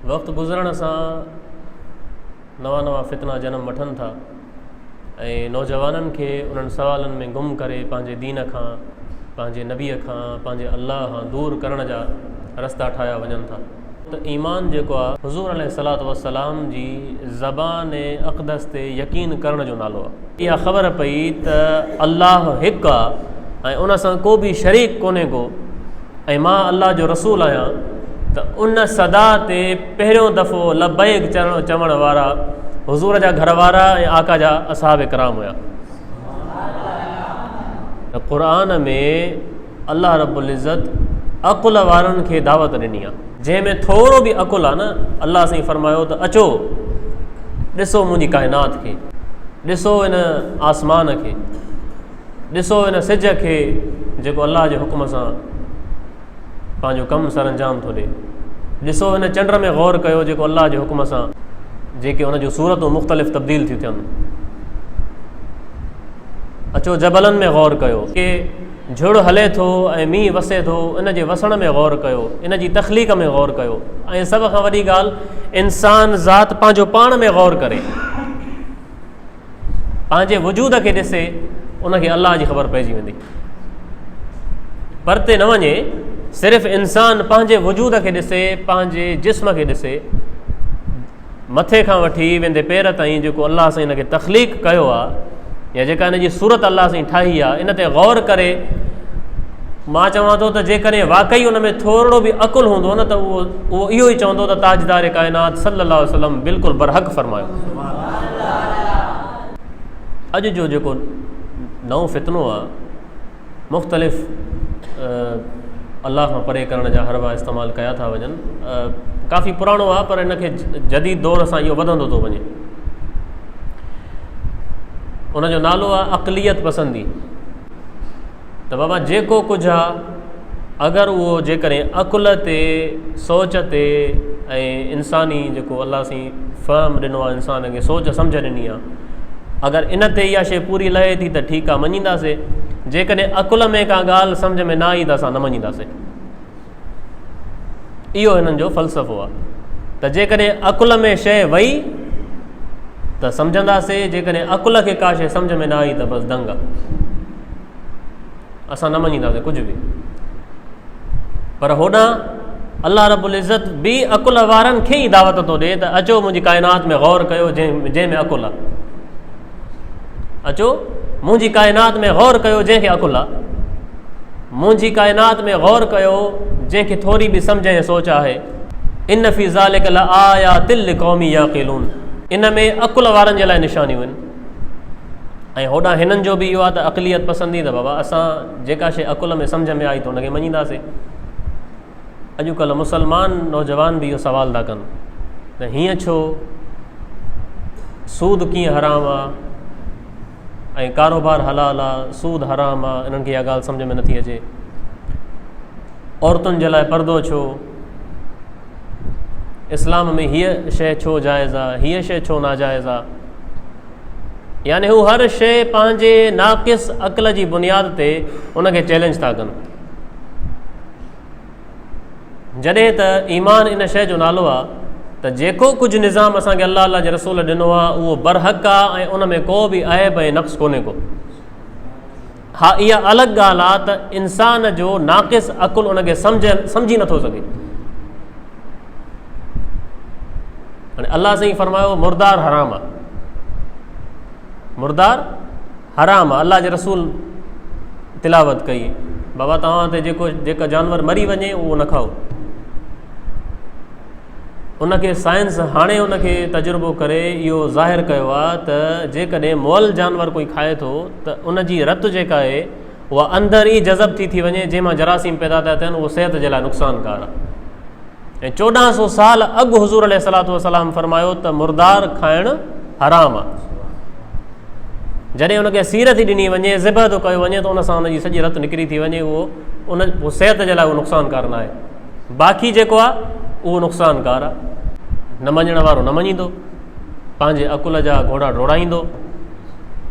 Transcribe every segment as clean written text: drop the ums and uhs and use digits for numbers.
वक़्तु गुज़रण सां नवां नवां फितना जनम वठनि था ऐं नौजवाननि खे उन्हनि सवालनि में गुम करे पंहिंजे दीन खां, पंहिंजे नबीअ खां, पंहिंजे अल्लाह खां दूर करण जा रस्ता ठाहिया वञनि था। त ईमान जेको आहे हुज़ूर अलैहिस्सलातु वस्सलाम जी ज़बान अक़दस ते यकीन करण जो नालो आहे। इहा ख़बर पई त अल्लाह हिकु आहे ऐं उन सां को बि शरीक कोन्हे को, ऐं मां अल्लाह जो रसूल आहियां, त उन सदा ते पहिरियों दफ़ो लबैक चवण वारा हुज़ूर जा घर वारा ऐं आका जा असहाब इकराम हुया। त क़ुरान में अल्लाह रब्बुल इज़्ज़त अक़ुल वारनि खे दावत ॾिनी आहे, जंहिंमें थोरो बि अक़ुल आहे न, अल्लाह साईं फरमायो त अचो ॾिसो मुंहिंजी काइनात खे, ॾिसो हिन आसमान खे, ॾिसो हिन सिज खे जेको अल्लाह जे हुकुम सां पंहिंजो कमु सर अंजाम थो ॾिए, ॾिसो हिन चंड में गौर कयो जेको अल्लाह जे हुकुम सां जेके हुनजूं सूरतूं मुख़्तलिफ़ तब्दील थियूं थियनि। अचो जबलनि में गौर कयो कि झुड़ हले थो ऐं मींहुं वसे थो, इन जे वसण में गौर कयो, इन जी तख़लीक़ में गौर कयो, ऐं सभ खां वॾी ॻाल्हि इंसान ज़ात पंहिंजो पाण में गौर करे, पंहिंजे वजूद खे ॾिसे, उनखे अल्लाह जी ख़बर पइजी वेंदी। परते न वञे, सिर्फ़ु इंसान पंहिंजे वजूद खे ॾिसे, पंहिंजे जिस्म खे ॾिसे, मथे खां वठी वेंदे पेर ताईं जेको अल्लाह सां हिन खे तख़लीक़ कयो आहे या जेका हिन जी सूरत अल्लाह सां ठाही आहे, इन ते गौर करे। मां चवां थो त जेकॾहिं वाक़ई उन में थोरो बि अक़ुल हूंदो न, त उहो इहो ई चवंदो त ताजदार काइनात सल्लल्लाहु अलैहि वसल्लम बिल्कुलु बरहक़ फरमायो। अॼु जो जेको नओं फितनो आहे, मुख़्तलिफ़ अल्लाह खां परे करण जा हरबा इस्तेमालु कया था वञनि, काफ़ी पुराणो आहे पर इनखे जदीद दौर सां इहो वधंदो थो वञे। उनजो नालो आहे अक़लियत पसंदी। त बाबा जेको कुझु आहे, अगरि उहो जेकॾहिं अक़ुल ते, सोच ते ऐं इंसानी जेको अल्लाह सां फ़हम ॾिनो आहे, इंसान खे सोच सम्झ ॾिनी आहे, अगरि इन ते इहा शइ पूरी लहे थी त ठीकु आहे, मञींदासीं। जेकॾहिं अक़ुल में का ॻाल्हि सम्झ में न आई त असां न मञींदासीं। इहो हिननि जो फ़लसफ़ो आहे त जेकॾहिं अक़ुल में शइ वई त सम्झंदासीं, जेकॾहिं अक़ुल खे का शइ सम्झ में न आई त बसि दंग आहे, असां न मञींदासीं कुझु बि। पर होॾां अल्लाह रब्बुल इज़्ज़त बि अक़ुल वारनि खे ई दावत थो ॾिए त अचो मुंहिंजी काइनात में गौर कयो, जंहिंमें अक़ुल आहे। अचो मुंहिंजी काइनात में गौर कयो जंहिंखे अक़ुल आहे, मुंहिंजी काइनात में गौर कयो जंहिंखे थोरी बि सम्झ ऐं सोच आहे। इन फ़ी ज़ालिक लआयातिन लिक़ौमी याक़िलून, इन में अक़ुल वारनि जे लाइ निशानियूं आहिनि। ऐं होॾां हिननि जो बि इहो आहे त अक़लियत पसंदी, त बाबा असां जेका शइ अक़ुल में सम्झ में आई त हुनखे मञींदासीं। अॼुकल्ह मुस्लमान नौजवान बि इहो सवाल था कनि त हीअं छो, सूद कीअं हराम आहे ऐं कारोबार हलाल आहे, सूद हराम आहे, इन्हनि खे इहा ॻाल्हि सम्झ में नथी अचे। औरतुनि जे लाइ पर्दो छो, इस्लाम में हीअ शइ छो जाइज़ आहे, हीअ शइ छो नाजाइज़ आहे। यानी हू हर शइ पंहिंजे नाक़िस अक़ल जी बुनियाद ते उनखे चैलेंज था कनि, जॾहिं त ईमान इन शइ जो नालो आहे त जेको कुझु निज़ाम असांखे अल्लाह जे रसूल ॾिनो आहे उहो बरहक़ आहे ऐं उन में को बि ऐब ऐं नक़्स कोन्हे को। हा, इहा अलॻि ॻाल्हि आहे त इंसान जो नाक़िस अक़ुल उनखे सम्झी नथो सघे। हाणे अल्लाह साईं फरमायो मुर्दार हराम आहे, मुर्दार हराम आहे। अल्लाह जे रसूल तिलावत कई, बाबा तव्हां ते जेका जानवर मरी वञे उहो न खाओ। उनखे साइंस हाणे उनखे तजुर्बो करे इहो ज़ाहिर कयो आहे त जेकॾहिं मुअल जानवर कोई खाए थो त उनजी रत जेका आहे उहा अंदरि ई जज़ब थी वञे, जंहिंमां जरासीम पैदा था थियनि, उहो सिहत जे लाइ नुक़सानकार आहे। ऐं 1400 साल अॻु हुज़ूर अलैहिस्सलातु वस्सलाम फरमायो त मुर्दार खाइणु हराम आहे। जॾहिं उनखे सीरत ई ॾिनी वञे, ज़िबह थो कयो वञे त उन सां उनजी सॼी रत निकिरी थी वञे, उहो सिहत जे लाइ उहो नुक़सानकार न आहे। बाक़ी जेको आहे उहो नुक़सानकार आहे। न मञण वारो न मञींदो, पंहिंजे अक़ुल जा घोड़ा डोड़ाईंदो।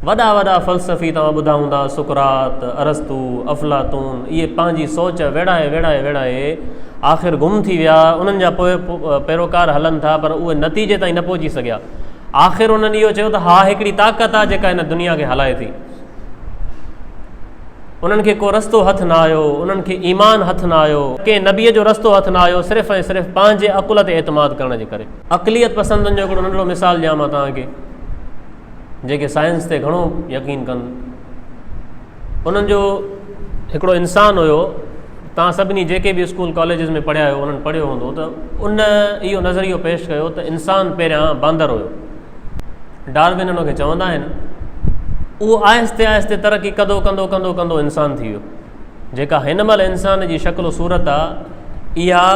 वॾा वॾा फ़लसफ़ी तव्हां ॿुधा हूंदा, सुकरात, अरस्तु, अफ़लातून, इहे पंहिंजी सोच वेड़ाए आख़िर गुम थी विया, उन्हनि जा पैरोकार हलनि था पर उहे नतीजे ताईं न पहुची सघिया। आख़िर उन्हनि इहो चयो त हा हिकिड़ी ताक़त आहे जेका हिन दुनिया खे हलाए थी। उन्हनि खे को रस्तो हथु न आयो, उन्हनि खे ईमान हथु न आयो, कंहिं नबीअ जो रस्तो हथु न आयो, सिर्फ़ु ऐं सिर्फ़ु पंहिंजे अकुल ते एतमाद करण जे करे। अक़लियत पसंदनि जो हिकिड़ो नंढिड़ो मिसाल ॾियां मां तव्हांखे, जेके साइंस ते घणो यकीन कनि। उन्हनि जो हिकिड़ो इंसानु हुयो, तव्हां सभिनी जेके बि स्कूल कॉलेजिस में पढ़िया आहियो उन्हनि पढ़ियो हूंदो, त उन इहो नज़रियो पेश कयो त इंसानु पहिरियां बांदर हुयो। डार्विन हुनखे चवंदा आहिनि। उहो आहिस्ते आहिस्ते तरक़ी कंदो कंदो कंदो कंदो इंसानु थी वियो। जेका हिन महिल इंसान जी शक्ल सूरत आहे, इहा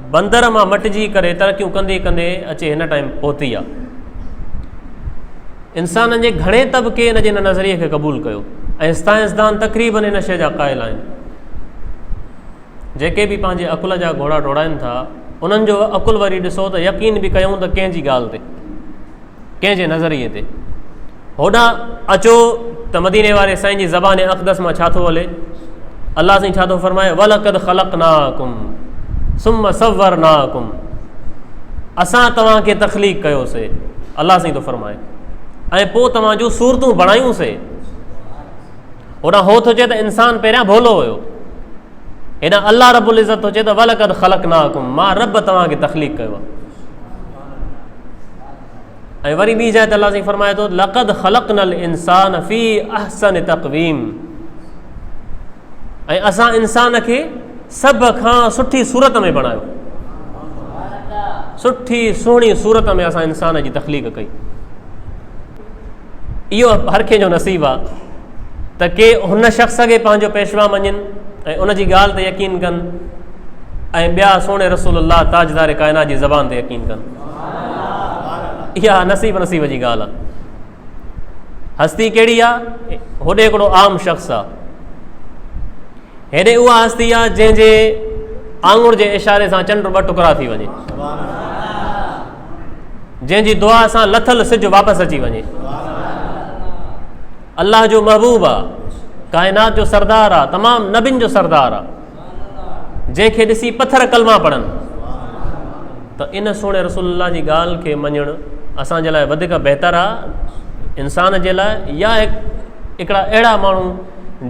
बंदर मां मटिजी करे तरक़ियूं कंदे कंदे अचे हिन टाइम पहुती आहे। इंसाननि जे घणे तबिके हिन जे हिन नज़रिए खे क़बूल कयो ऐं साइंसदान तक़रीबन हिन शइ जा क़ाइल आहिनि। जेके बि पंहिंजे अकुल जा घोड़ा डोड़ाइनि था, उन्हनि जो अकुल वरी ॾिसो त यकीन बि कयूं त कंहिंजी ॻाल्हि ते, कंहिंजे नज़रिए ते। होॾां अचो त मदीने वारे साईं जी ज़बान अक़दस मां छा थो हले। अलाह साईं छा थो फरमाए, वलक़द ख़लक़नाकुम सुम्म सव्वरनाकुम, असां तव्हांखे तख़लीक़ कयोसीं, अलाह साईं थो फरमाए, ऐं पोइ तव्हां जूं सूरतूं बणायूंसीं। होॾां हो थो चए त इंसानु पहिरियां भोलो हुयो, हेॾां अलाह रब्बुल इज़्ज़त थो चए त वलक़द ख़लक़नाकुम, मां रब तव्हांखे तख़लीक़ कयो आहे। ऐं वरी ॿी जाइ ते अलाह साईं फरमाए थो, लक़द ख़लक़नल इंसान फ़ी अहसन तक़वीम, ऐं असां इंसान खे सभ खां सुठी सूरत में बणायो। सुठी सुहिणी सूरत में असां इंसान जी तख़लीक़ कई। इहो हर कंहिंजो नसीबु आहे त के हुन शख़्स खे पंहिंजो पेशवा मञनि ऐं उन जी ॻाल्हि ते यकीन कनि, ऐं ॿिया सोणे रसूलुल्लाह ताजदार काइनात जी ज़बान ते यकीन कनि। इहा नसीब नसीब जी ॻाल्हि आहे। हस्ती कहिड़ी आहे? होॾे हिकिड़ो आम शख़्स आहे, हेॾे उहा हस्ती आहे जंहिंजे आंगुर जे इशारे सां चंड ॿ टुकड़ा थी वञे, जंहिंजी दुआ सां लथल सिज वापसि अची वञे। अल्लाह जो महबूब आहे, काइनात जो सरदार आहे, तमामु नबियुनि जो सरदार आहे, जंहिंखे ॾिसी पथर कलमा पढ़नि। त इन सोणे रसूलुल्लाह जी ॻाल्हि खे मञणु असांजे लाइ वधीक बहितर आहे इंसान जे लाइ, या हिकिड़ा अहिड़ा माण्हू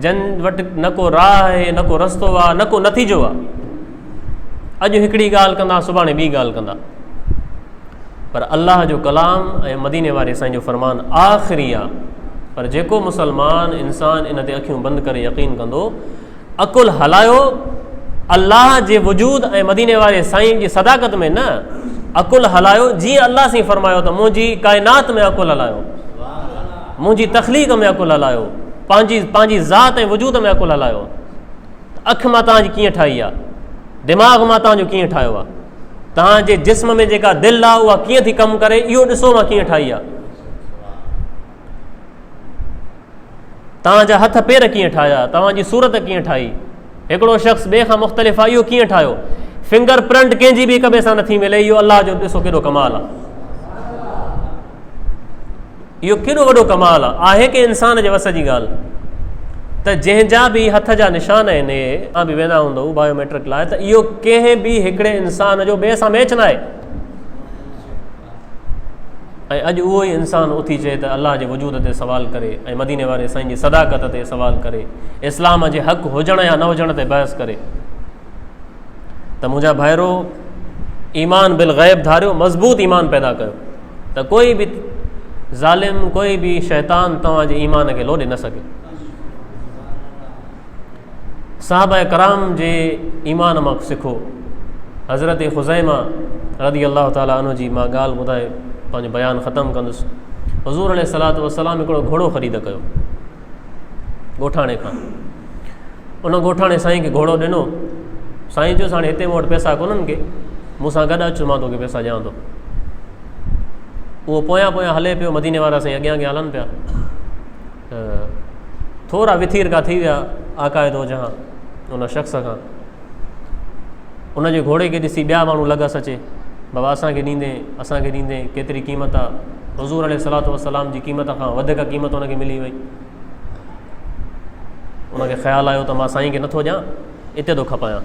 जन वटि न को राह आहे, न को रस्तो आहे, न को नतीजो आहे। अॼु हिकिड़ी ॻाल्हि कंदा, सुभाणे ॿी ॻाल्हि कंदा, पर अल्लाह जो कलाम ऐं मदीने वारे साईं जो फरमान आख़िरी आहे। पर जेको मुसलमान इंसान इन ते अखियूं बंदि करे यकीन कंदो, अकुल हलायो अल्लाह जे वजूद ऐं मदीने वारे साईं जी सदाकत में, न अकुल हलायो जीअं अल्लाह साईं फरमायो त मुंहिंजी काइनात में अकुल हलायो, मुंहिंजी तख़लीक़ में अकुल हलायो, पंहिंजी ज़ात ऐं वजूद में अकुल हलायो। अखि मां तव्हांजी कीअं ठाही आहे, दिमाग़ मां तव्हांजो कीअं ठाहियो आहे, तव्हांजे जिस्म में जेका दिलि आहे उहा कीअं थी कमु करे, इहो ॾिसो मां कीअं ठाही आहे। तव्हांजा हथ पेर कीअं ठाहिया, तव्हांजी सूरत कीअं ठाही। हिकिड़ो शख़्स ॿिए खां मुख़्तलिफ़ आहे, इहो कीअं ठाहियो। फिंगर प्रिंट कंहिंजी बि हिक ॿिए सां नथी मिले, इहो अलाह जो ॾिसो केॾो कमाल आहे। इहो केॾो वॾो कमाल आहे कि इंसान जे वस जी ॻाल्हि त जंहिंजा बि हथ जा निशान आहिनि, तव्हां बि वेंदा हूंदव बायोमेट्रिक लाइ, त इहो कंहिं बि हिकिड़े इंसान जो ॿिए सां मैच न आहे। ऐं अॼु उहो ई इंसानु उथी चए त अलाह जे वजूद ते सवाल करे ऐं मदीने वारे साईं जी सदाकत ते सवाल करे, इस्लाम जे हक़ हुजण या न हुजण ते बहस करे। त मुंहिंजा भाइरो, ईमान बिल ग़ैब धारियो, मज़बूत ईमान पैदा कयो, त कोई बि ज़ालिम, कोई बि शैतान तव्हांजे ईमान खे लोॾे न सघे। साहबा कराम जे ईमान मां सिखो। हज़रत ख़ुज़ैमा रज़ी अल्लाह ताला अन्हु जी मां ॻाल्हि ॿुधाए पंहिंजो बयानु ख़तमु कंदुसि। हुज़ूर अलैहिस्सलातु वस्सलाम हिकिड़ो घोड़ो ख़रीद कयो ॻोठाणे खां। उन ॻोठाणे साईं खे घोड़ो ॾिनो। साईं चयोसि हाणे हिते मूं वटि पैसा कोन्हनि के, मूंसां गॾु अचु, मां तोखे पैसा ॾियां थो। उहो पोयां पोयां हले पियो, मदीने वारा साईं अॻियां अॻियां हलनि पिया। थोरा विथीर का थी विया आकाए दो जहां उन शख़्स खां। उनजे घोड़े खे ॾिसी ॿिया माण्हू लॻसि अचे, बाबा असांखे ॾींदे केतिरी क़ीमत आहे। हुज़ूर अलैहिस्सलातु वस्सलाम जी क़ीमत खां वधीक क़ीमत हुनखे मिली वई। उनखे ख़्यालु आयो त मां साईं खे नथो ॾियां, हिते थो खपायां।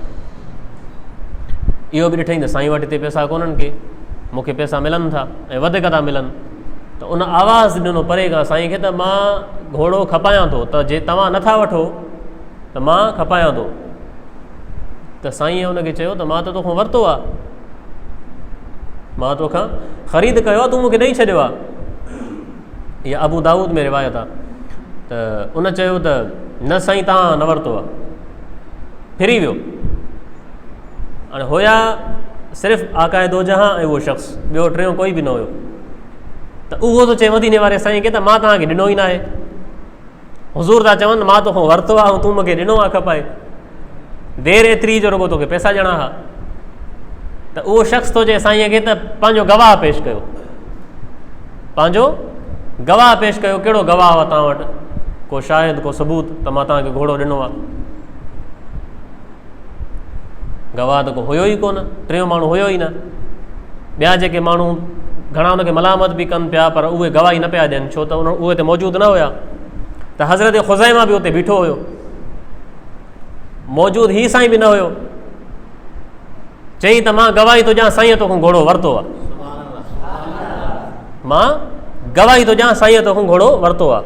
इहो बि ॾिठईं त साईं वटि हिते पैसा कोन्हनि के, मूंखे पैसा मिलनि था ऐं वधीक था मिलनि। त उन आवाज़ु ॾिनो परे खां साईं खे त मां घोड़ो खपायां थो, त जे तव्हां नथा वठो त मां खपायां थो। त साईं हुनखे चयो त मां त तोखां वरितो आहे, मां तोखां ख़रीद कयो आहे, तूं मूंखे ॾेई छॾियो आहे। इहा अबू दाऊद में रिवायत आहे। त उन चयो त न साईं तव्हां न वरितो आहे, फिरी वियो। हाणे हुया सिर्फ़ु आकाए दो जहां ऐं उहो शख़्स, ॿियो टियों कोई बि न हुयो। त उहो थो चए मदीने वारे साईं खे त मां तव्हांखे ॾिनो ई न आहे, हुज़ूर था चवनि मां तोखां वरितो आहे ऐं तूं मूंखे ॾिनो आहे खपाए, देरि एतिरी जो रुॻो तोखे पैसा ॾियणा हुआ। त उहो शख़्स थो चए साईंअ खे त पंहिंजो गवाह पेश कयो, पंहिंजो गवाह पेश कयो। कहिड़ो गवाह आहे तव्हां वटि, को शाहिद, को सबूत त मां तव्हांखे घोड़ो ॾिनो आहे? गवाह त को हुयो ई कोन, टियों माण्हू हुयो ई न। ॿिया जेके माण्हू घणा हुनखे मलामत बि कनि पिया, पर उहे गवाही न पिया ॾियनि, छो त उहे त मौजूदु न हुया। त हज़रत ख़ुज़ैमा बि उते बीठो हुयो, मौजूदु ही साईं बि न हुयो। चई त मां गवाही थो ॾियां साईं तोखां घोड़ो वरितो आहे, मां गवाही थो ॾियां साईं तोखां घोड़ो वरितो आहे।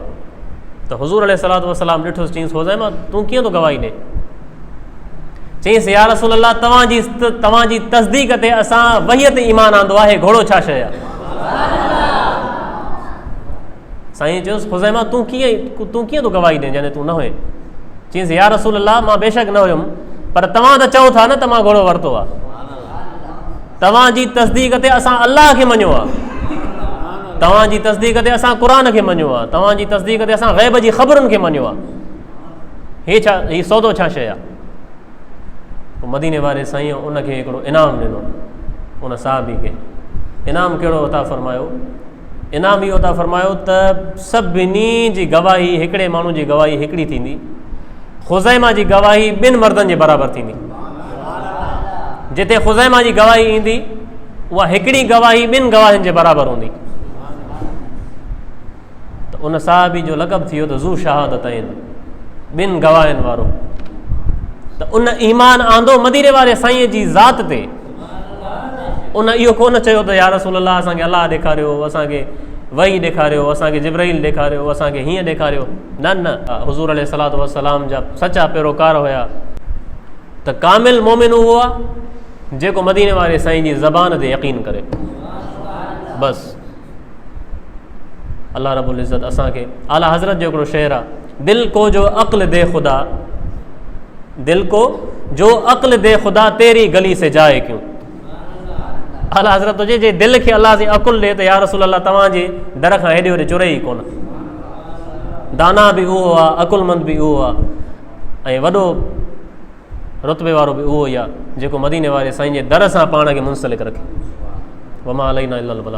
त हुज़ूर अलैहिस्सलातु वस्सलाम ॾिठोसि, चईंसि ख़ुज़ैमा तूं कीअं थो गवाही ॾे? चईंसि या रसूल अल्लाह तव्हांजी तस्दीक़ ते असां वहीअ ते ईमान आंदो आहे, घोड़ो छा शइ आहे? साईं चयोसि ख़ुज़ैमा तूं कीअं थो गवाही ॾे जॾहिं तूं न हुए? चईंसि या रसूल अल्लाह मां बेशक न हुयुमि, पर तव्हां त चओ था न त मां घोड़ो वरितो आहे। तव्हांजी तस्दीक़ ते असां अल्लाह खे मञियो आहे, तव्हांजी तस्दीक़ ते असां क़ुर खे मञियो आहे, तव्हांजी तस्दीक़ ते असां ग़ैब जी ख़बरुनि खे मञियो आहे। हीउ सौदो छा शइ आहे? पोइ मदीने वारे साईं उनखे हिकिड़ो इनाम ॾिनो, उन साहबी खे। इनाम कहिड़ो अता फरमायो? इनाम इहो अता फरमायो त सभिनी जी गवाही, हिकिड़े माण्हू जी गवाही हिकिड़ी थींदी, ख़ुज़ैमा जी गवाही 2 मर्दनि जे बराबरि थींदी। जिते ख़ुज़ैमा जी गवाही ईंदी उहा हिकिड़ी गवाही 2 गवाहियुनि जे बराबरि हूंदी। त उन साहबी जो लक़ब थी वियो त ज़ू शहादत आहिनि, 2 गवाहियुनि वारो। त उन ईमान आंदो मदीने वारे साईं जी ज़ात ते। उन इहो कोन चयो त या रसूल अल्लाह असांखे अलाह ॾेखारियो, असांखे वही ॾेखारियो, असांखे जिब्राईल ॾेखारियो, असांखे हीअं ॾेखारियो। न न, हुज़ूर अलैहिस्सलातु वस्सलाम जा सचा पैरोकार हुया। त कामिल मोमिन उहो आहे जेको मदीने वारे साईं जी ज़बान ते यकीन करे। बसि अल्लाह रब्बुल इज़्ज़त असांखे, आला हज़रत जो हिकिड़ो शेर आहे, दिल को जो अक़्ल दे ख़ुदा, दिल को जो अक़्ल दे ख़ुदा तेरी गली से जाए क्यों। आला हज़रत हुजे जे दिलि खे अलाह जी अक़ुल ॾे त या रसूल अल्लाह तव्हांजे दर खां हेॾे होॾे चुरे ई कोन। दाना बि उहो आहे, अक़ुलमंद बि उहो आहे, ऐं वॾो रुतबे वारो बि उहो ई आहे जेको मदीने वारे साईं जे दर सां पाण खे मुंसलिक रखे। वमा अलैना इल्लल बलाग।